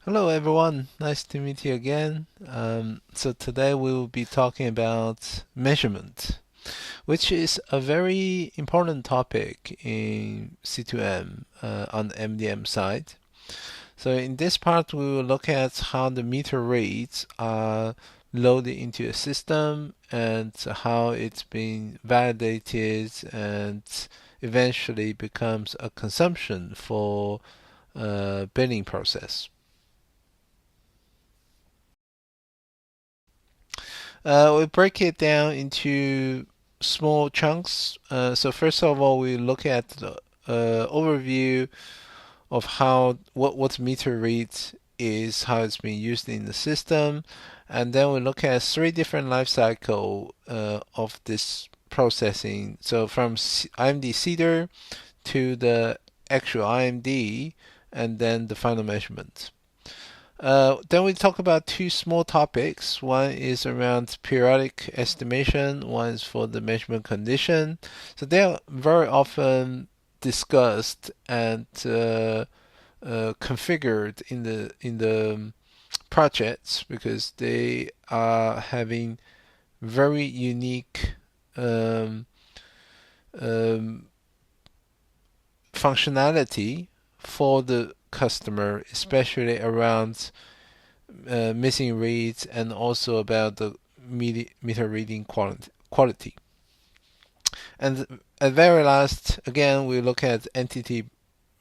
Hello everyone, nice to meet you again. So today we will be talking about measurement, which is a very important topic in C2M on the MDM side. So in this part, we will look at how the meter reads are loaded into a system and how it's been validated and eventually becomes a consumption for billing process. We break it down into small chunks. So first of all, we look at the overview of what meter reads is, how it's being used in the system, and then we look at three different life cycle of this processing. So from IMD seeder to the actual IMD, and then the final measurement. Then we talk about two small topics. One is around periodic estimation, one is for the measurement condition. So they are very often discussed and configured in the projects because they are having very unique um, um, functionality for the customer, especially around missing reads and also about the meter reading quality. And at very last, again, we look at entity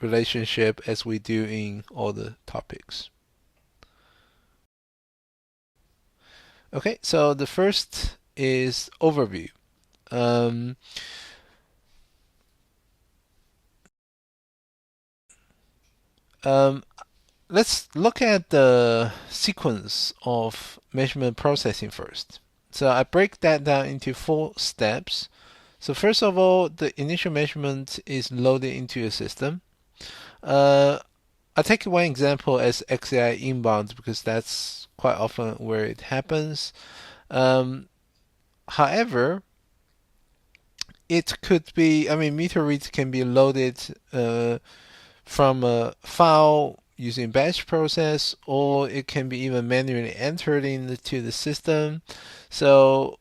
relationship as we do in all the topics. Okay, so the first is overview. Um, um, let's look at the sequence of measurement processing first. So I break that down into 4 steps. So first of all, the initial measurement is loaded into a system. I take one example as XAI inbound because that's quite often where it happens. Um, However, it could be, I mean, meter reads can be loaded from a file using batch process, or it can be even manually entered into the system. So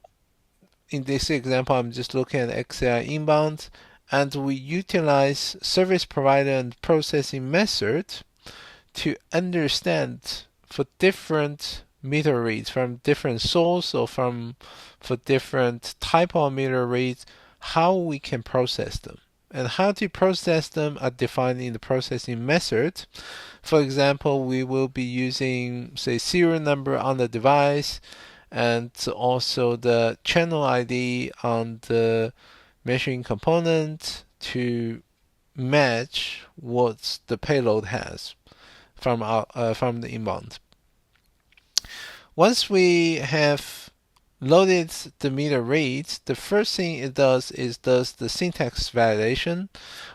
in this example, I'm just looking at XAI inbound, and we utilize service provider and processing method to understand for different meter reads from different source or from for different type of meter reads, how we can process them. And how to process them are defined in the processing method. For example, we will be using, say, serial number on the device and also the channel ID on the measuring component to match what the payload has from the inbound. Once we have loaded the meter reads, the first thing it does the syntax validation.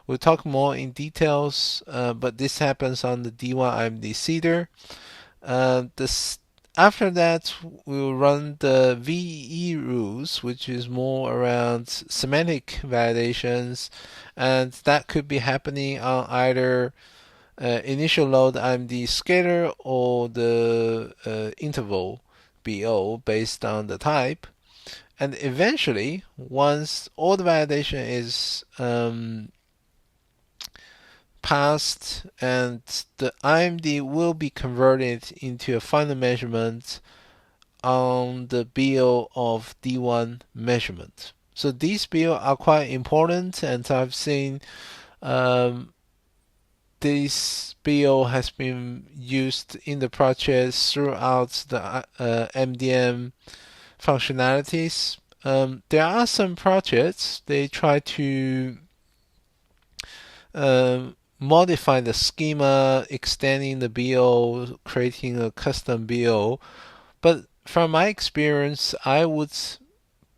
We'll talk more in details, but this happens on the D1 IMD seeder. After that, we'll run the VE rules, which is more around semantic validations, and that could be happening on either initial load IMD scalar or the interval BO based on the type. And eventually, once all the validation is passed and the IMD will be converted into a final measurement on the BO of D1 measurement. So these BO are quite important, and I've seen um, this BO has been used in the project throughout the MDM functionalities. There are some projects they try to modify the schema, extending the BO, creating a custom BO. But from my experience, I would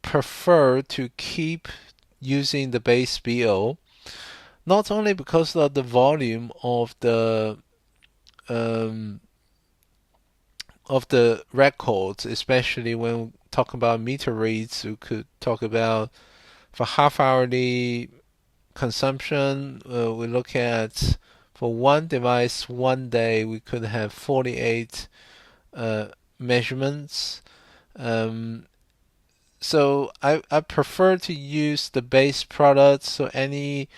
prefer to keep using the base BO, not only because of the volume um, of the records, especially when we talk about meter reads, we could talk about for half hourly consumption, we look at For one device, one day, we could have 48 measurements. So I prefer to use the base product, so any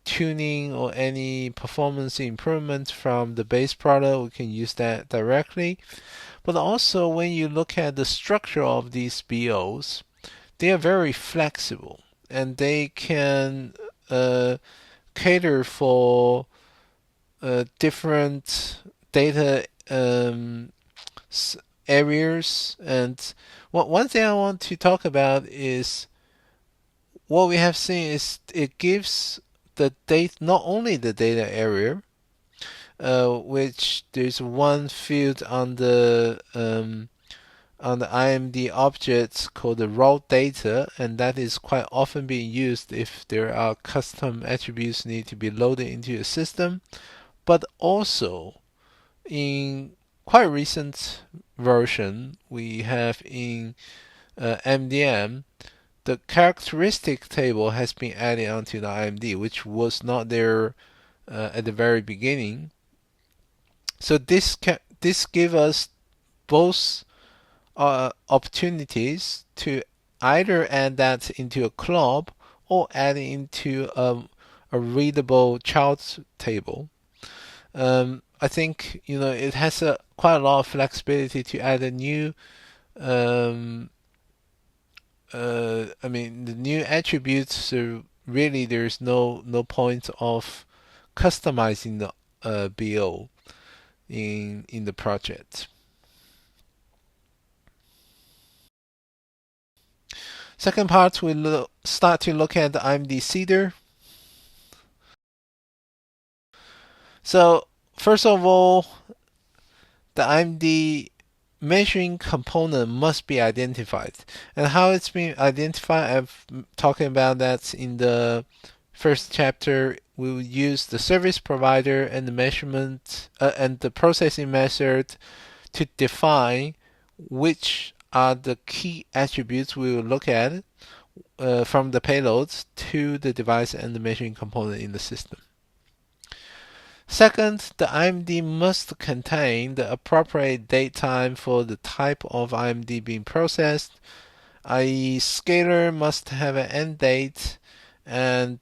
tuning or any performance improvement from the base product, we can use that directly. But also, when you look at the structure of these BOs, they are very flexible and they can cater for different data areas. And one thing I want to talk about is what we have seen is it gives the data, not only the data area, which there's one field on the IMD objects called the raw data, and that is quite often being used if there are custom attributes need to be loaded into a system. But also, in quite recent version, we have in MDM, the characteristic table has been added onto the IMD, which was not there at the very beginning. So this gives us both opportunities to either add that into a club or add it into a readable child table. I think it has quite a lot of flexibility to add a new. The new attributes. So really, there's no point of customizing the BO in the project. Second part, we start to look at the IMD seeder. So first of all, the IMD measuring component must be identified. And how it's been identified, I've talking about that in the first chapter. We will use the service provider and the measurement and the processing method to define which are the key attributes we will look at from the payloads to the device and the measuring component in the system. Second, the IMD must contain the appropriate date time for the type of IMD being processed, i.e. scalar must have an end date and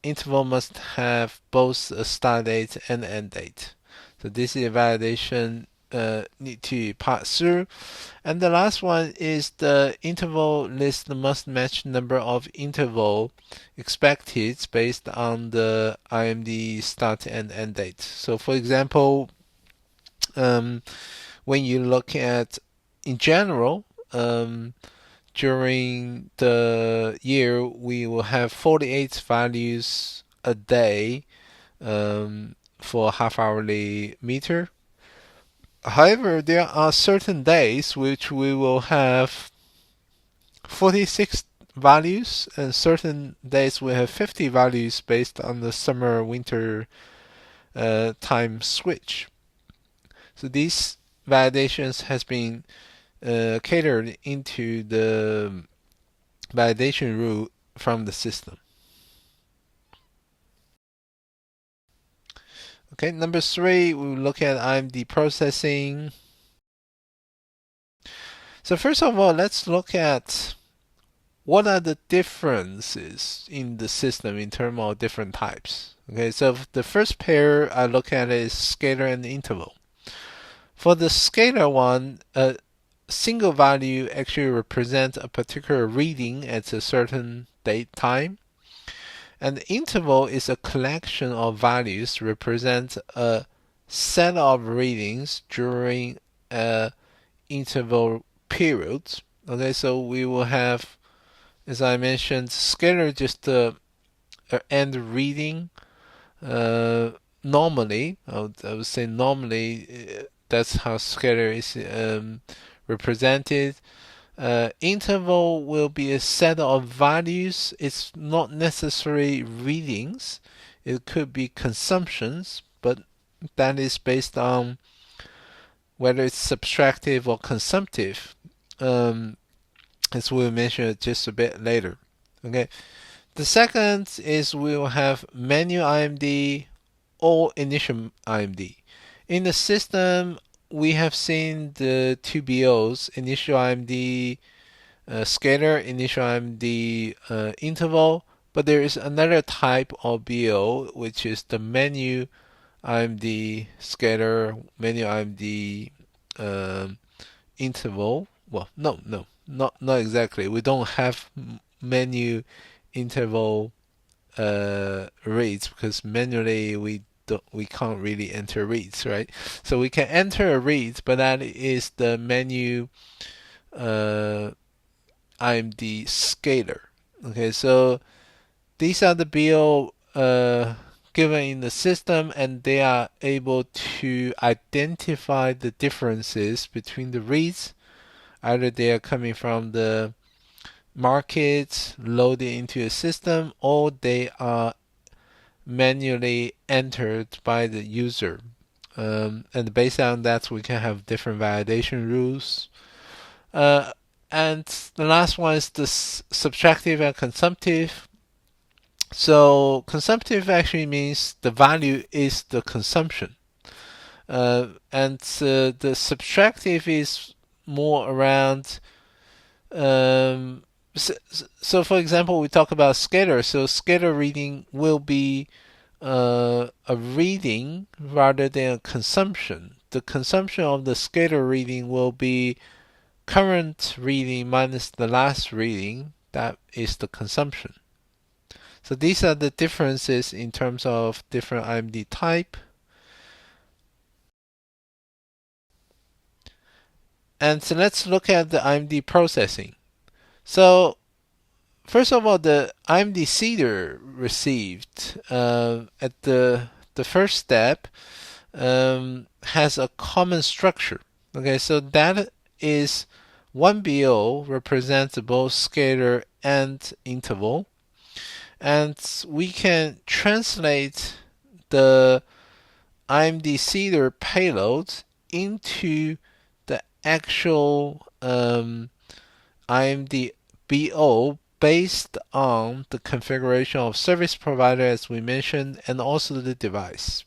interval must have both a start date and end date. So this is a validation need to pass through. And the last one is the interval list must match number of interval expected based on the IMD start and end date. So for example, when you look at in general, during the year we will have 48 values a day for half-hourly meter. However, there are certain days which we will have 46 values, and certain days we have 50 values based on the summer-winter time switch. So these validations has been catered into the validation rule from the system. Okay, number 3, we will look at IMD processing. So first of all, let's look at what are the differences in the system in terms of different types. Okay, so the first pair I look at is scalar and interval. For the scalar one, a single value actually represents a particular reading at a certain date time. And the interval is a collection of values represent a set of readings during a interval period. Okay, so we will have, as I mentioned, scalar just the end reading. Normally, I would say normally that's how scalar is represented. Interval will be a set of values. It's not necessarily readings. It could be consumptions, but that is based on whether it's subtractive or consumptive, as we'll mention just a bit later. Okay. The second is we will have manual IMD all initial IMD. In the system, we have seen the two BOs, initial IMD scalar, initial IMD interval, but there is another type of BO, which is the menu IMD scalar, menu IMD interval. Well, no, not exactly. We don't have menu interval reads because manually we can't really enter reads, right? So we can enter a read, but that is the menu IMD scalar. Okay, so these are the BO given in the system, and they are able to identify the differences between the reads. Either they are coming from the market loaded into a system, or they are manually entered by the user. And based on that, we can have different validation rules. And the last one is the subtractive and consumptive. So consumptive actually means the value is the consumption. And the subtractive is more around so for example, we talk about scalar. So scalar reading will be a reading rather than a consumption. The consumption of the scalar reading will be current reading minus the last reading. That is the consumption. So these are the differences in terms of different IMD type. And so let's look at the IMD processing. So first of all, the IMD seeder received at the first step has a common structure. Okay, so that is one BO represents both scalar and interval, and we can translate the IMD seeder payload into the actual IMD BO based on the configuration of service provider, as we mentioned, and also the device.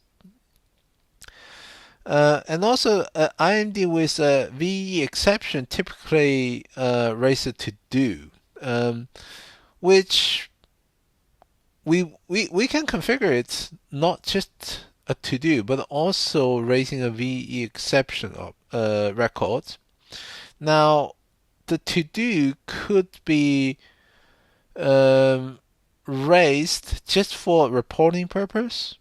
And also, IMD with a VE exception typically raise a to-do, which we can configure it not just a to-do, but also raising a VE exception of record. Now, the to-do could be raised just for reporting purpose,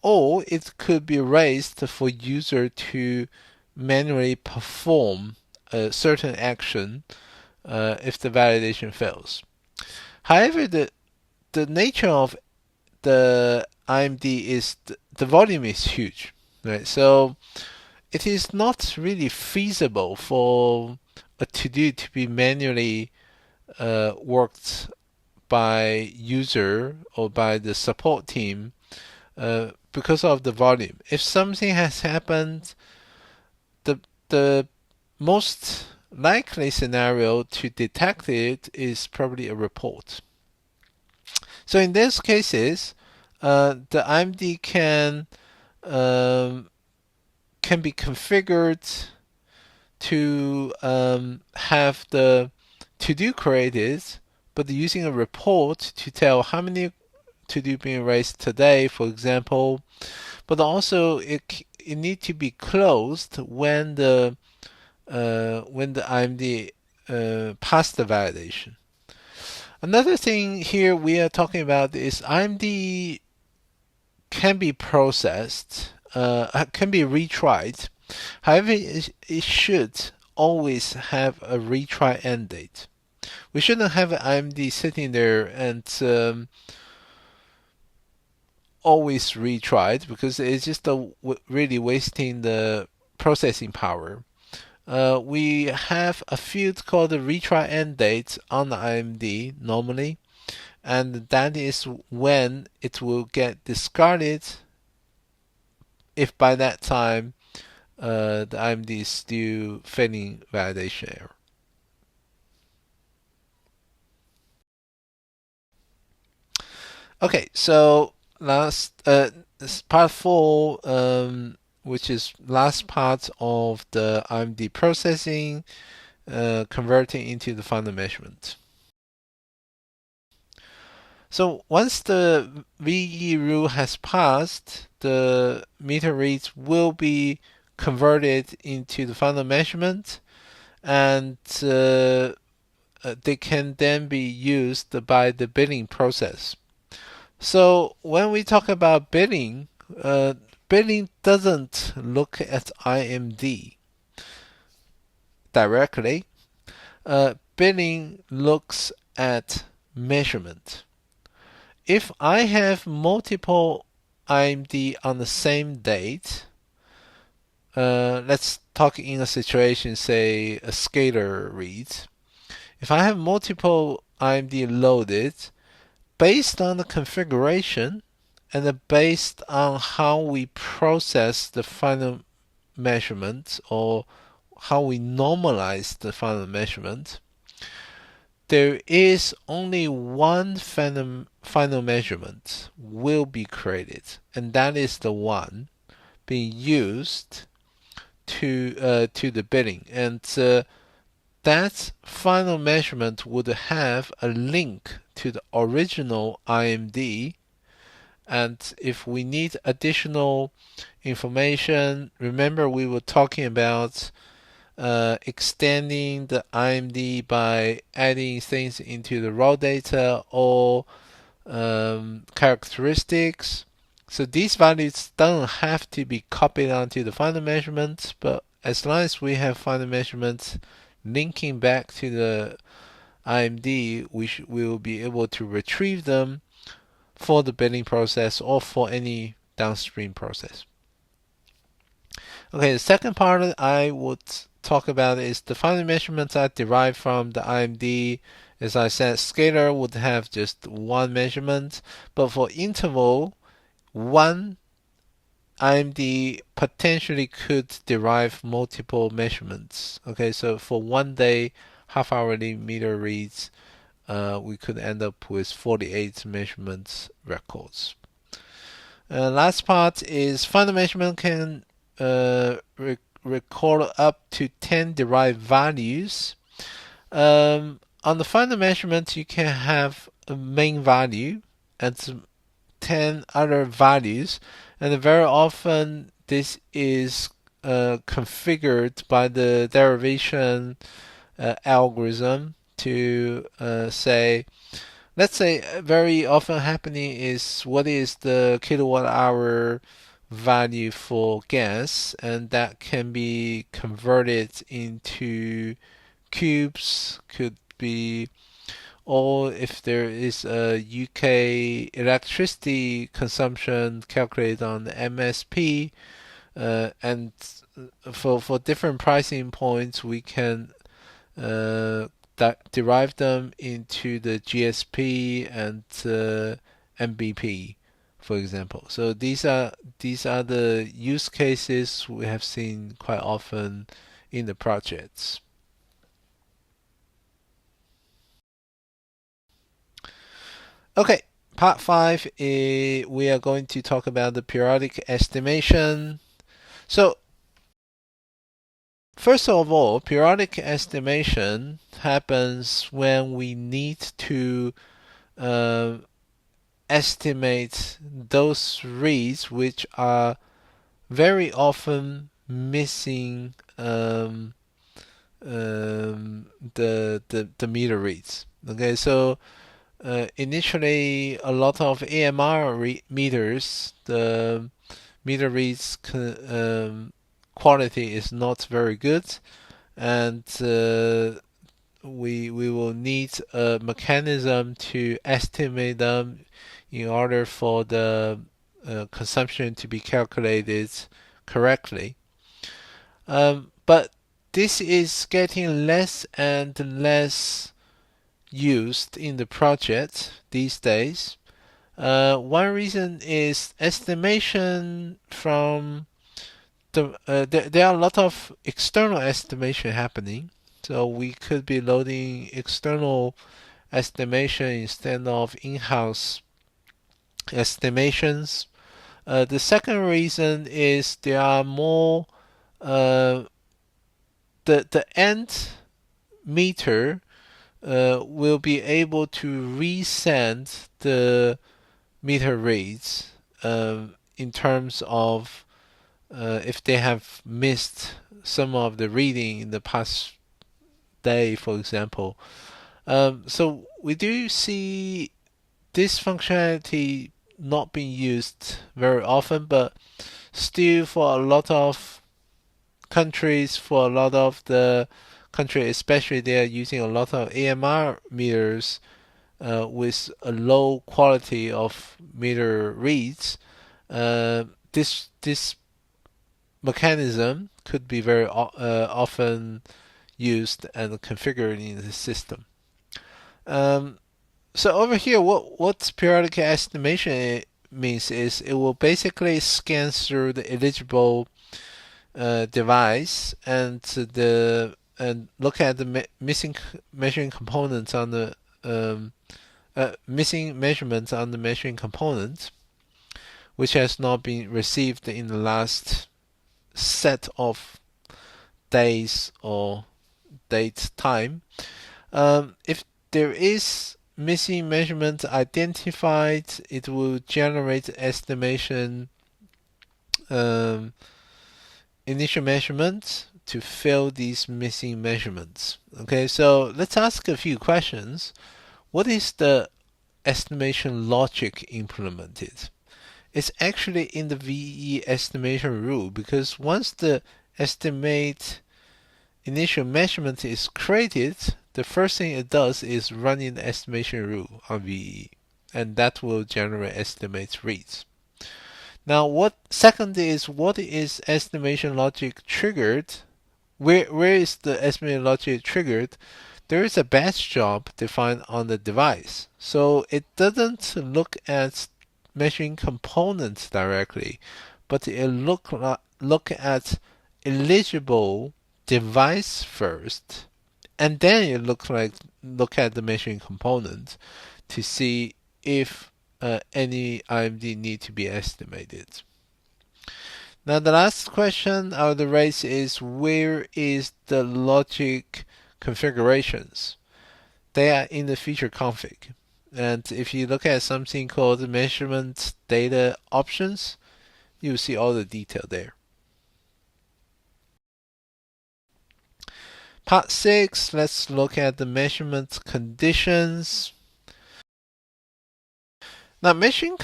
or it could be raised for user to manually perform a certain action if the validation fails. However, the nature of the IMD is the volume is huge, right? So it is not really feasible for a to-do to be manually worked by user or by the support team because of the volume. If something has happened, the most likely scenario to detect it is probably a report. So in these cases, the IMD can be configured to have the to-do created, but using a report to tell how many to-do being raised today, for example. But also it need to be closed when the IMD passed the validation. Another thing here we are talking about is IMD can be processed, can be retried. However, it should always have a retry end date. We shouldn't have an IMD sitting there and always retried, because it's just really wasting the processing power. We have a field called the retry end date on the IMD normally, and that is when it will get discarded if by that time the IMD is still failing validation error. Okay, so part 4, which is last part of the IMD processing, converting into the final measurement. So once the VE rule has passed, the meter reads will be converted into the final measurement, and they can then be used by the billing process. So when we talk about billing, billing doesn't look at IMD directly. Billing looks at measurement. If I have multiple IMD on the same date, let's talk in a situation, say a scalar reads. If I have multiple IMD loaded, based on the configuration and based on how we process the final measurement or how we normalize the final measurement, there is only one final measurement will be created, and that is the one being used to the billing, and that final measurement would have a link to the original IMD. And if we need additional information, remember we were talking about extending the IMD by adding things into the raw data or characteristics. So these values don't have to be copied onto the final measurement, but as long as we have final measurements linking back to the IMD, we will be able to retrieve them for the billing process or for any downstream process. Okay, the second part I would talk about is the final measurements are derived from the IMD. As I said, scalar would have just one measurement, but for interval, one IMD potentially could derive multiple measurements. Okay, so for 1 day, half-hourly meter reads, we could end up with 48 measurements records. Last part is final measurement can record up to 10 derived values. On the final measurement, you can have a main value and 10 other values, and very often this is configured by the derivation algorithm to say, let's say very often happening is what is the kilowatt hour value for gas, and that can be converted into cubes, could be, or if there is a UK electricity consumption calculated on the MSP, and for different pricing points, we can derive them into the GSP and MBP, for example. So these are the use cases we have seen quite often in the projects. Okay, part 5, we are going to talk about the periodic estimation. So first of all, periodic estimation happens when we need to estimate those reads which are very often missing the meter reads. Okay, so initially a lot of AMR meters, the meter reads quality is not very good, and we will need a mechanism to estimate them in order for the consumption to be calculated correctly. But this is getting less and less used in the project these days. One reason is estimation from there are a lot of external estimation happening. So we could be loading external estimation instead of in-house estimations. The second reason is there are more uh, the end meter will be able to resend the meter reads in terms of if they have missed some of the reading in the past day, for example. So we do see this functionality not being used very often, but still for a lot of countries, for a lot of the country, especially they are using a lot of AMR meters with a low quality of meter reads. This mechanism could be very often used and configured in the system. So over here, what periodic estimation means is it will basically scan through the eligible device and look at the missing measuring components on the missing measurements on the measuring component, which has not been received in the last set of days or date time. If there is missing measurement identified, it will generate estimation initial measurements to fill these missing measurements. Okay, so let's ask a few questions. What is the estimation logic implemented? It's actually in the VE estimation rule, because once the estimate initial measurement is created, the first thing it does is running the estimation rule on VE, and that will generate estimate reads. Now, what is estimation logic triggered? Where is the estimation logic triggered? There is a batch job defined on the device, so it doesn't look at measuring components directly, but it look at eligible device first, and then you look at the measuring component to see if any IMD need to be estimated. Now the last question out of the race is, where is the logic configurations? They are in the feature config. And if you look at something called measurement data options, you'll see all the detail there. Part 6, let's look at the measurement conditions. Now, measuring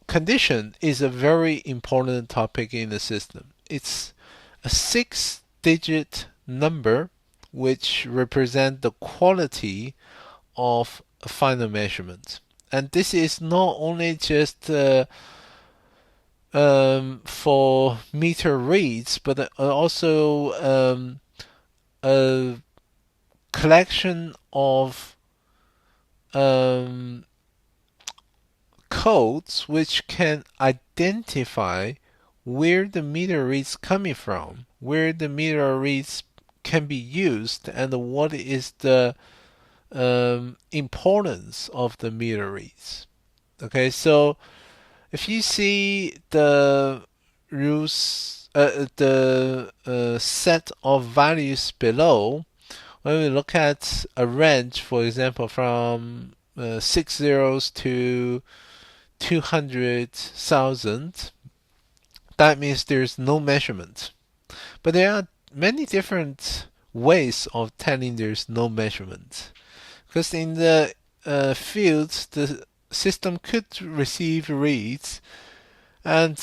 condition is a very important topic in the system. It's a 6-digit number which represents the quality of a final measurement. And this is not only just for meter reads, but also a collection of codes which can identify where the meter reads coming from, where the meter reads can be used, and what is the importance of the meter reads. Okay, so if you see the rules, the set of values below, when we look at a range, for example, from 6 zeros to 200,000, that means there's no measurement. But there are many different ways of telling there's no measurement. Because in the fields, the system could receive reads, and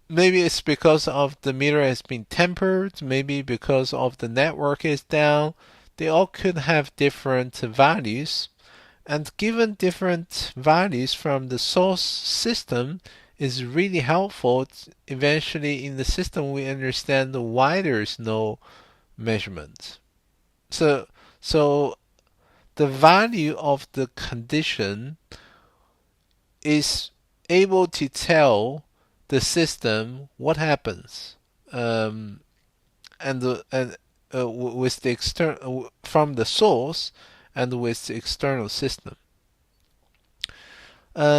maybe it's because of the meter has been tempered, maybe because of the network is down. They all could have different values, and given different values from the source system is really helpful. Eventually in the system we understand why there is no measurement. So the value of the condition is able to tell the system what happens, with the external from the source and with the external system.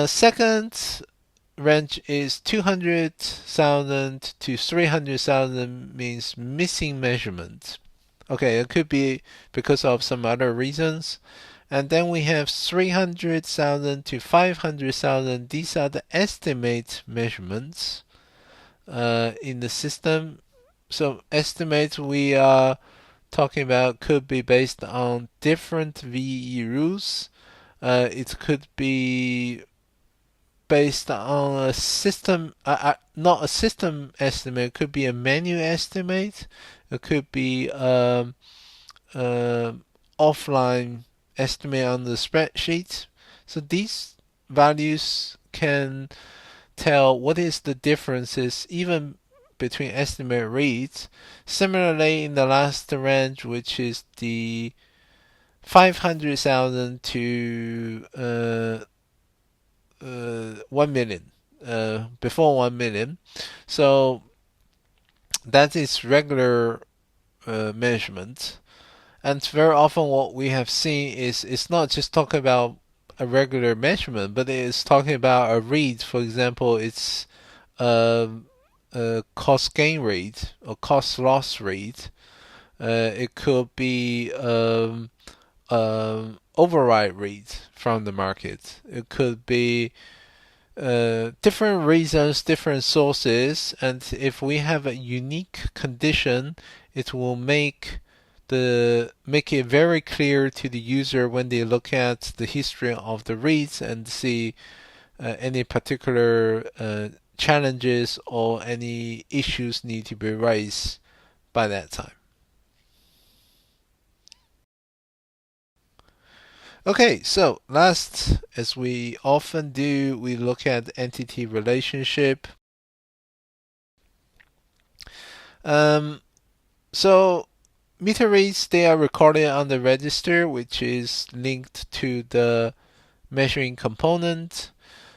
Second range is 200,000 to 300,000 means missing measurement. Okay, it could be because of some other reasons. And then we have 300,000 to 500,000. These are the estimate measurements in the system. So estimates we are talking about could be based on different VE rules. It could be based on a system, not a system estimate. It could be a manual estimate. It could be offline estimate on the spreadsheet. So these values can tell what is the differences even between estimate reads. Similarly, in the last range, which is the 500,000 to 1 million, before 1 million. So that is regular measurement. And very often what we have seen is it's not just talking about a regular measurement, but it's talking about a read. For example, it's a cost gain rate or cost loss rate. It could be override rate from the market. It could be different reasons, different sources, and if we have a unique condition, it will make it very clear to the user when they look at the history of the reads and see any particular challenges or any issues need to be raised by that time. Okay, so last, as we often do, we look at entity relationship. So meter reads, they are recorded on the register, which is linked to the measuring component.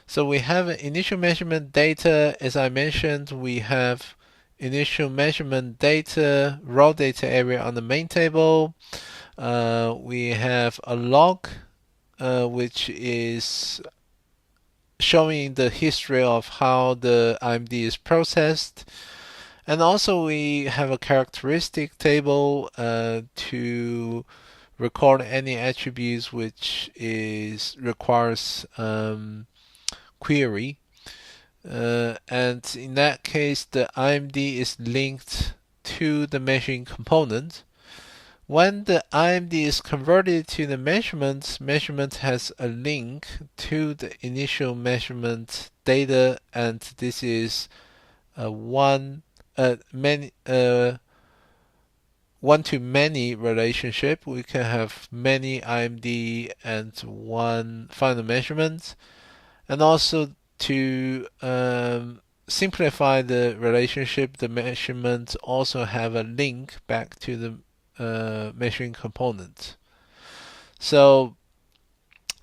So we have initial measurement data. As I mentioned, we have initial measurement data, raw data area on the main table. We have a log, which is showing the history of how the IMD is processed. And also we have a characteristic table to record any attributes which requires query. And in that case, the IMD is linked to the measuring component. When the IMD is converted to the measurement has a link to the initial measurement data, and this is a one-to-many relationship. We can have many IMD and one final measurement. And also to simplify the relationship, the measurement also have a link back to the measuring component. So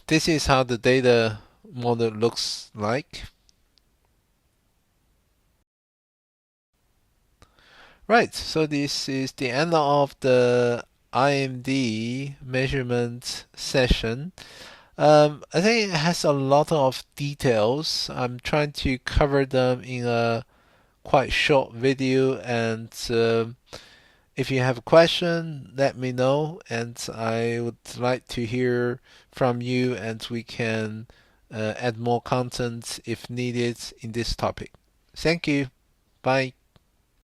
this is how the data model looks like. Right, so this is the end of the IMD measurement session. I think it has a lot of details. I'm trying to cover them in a quite short video, and if you have a question, let me know, and I would like to hear from you, and we can add more content if needed in this topic. Thank you. Bye.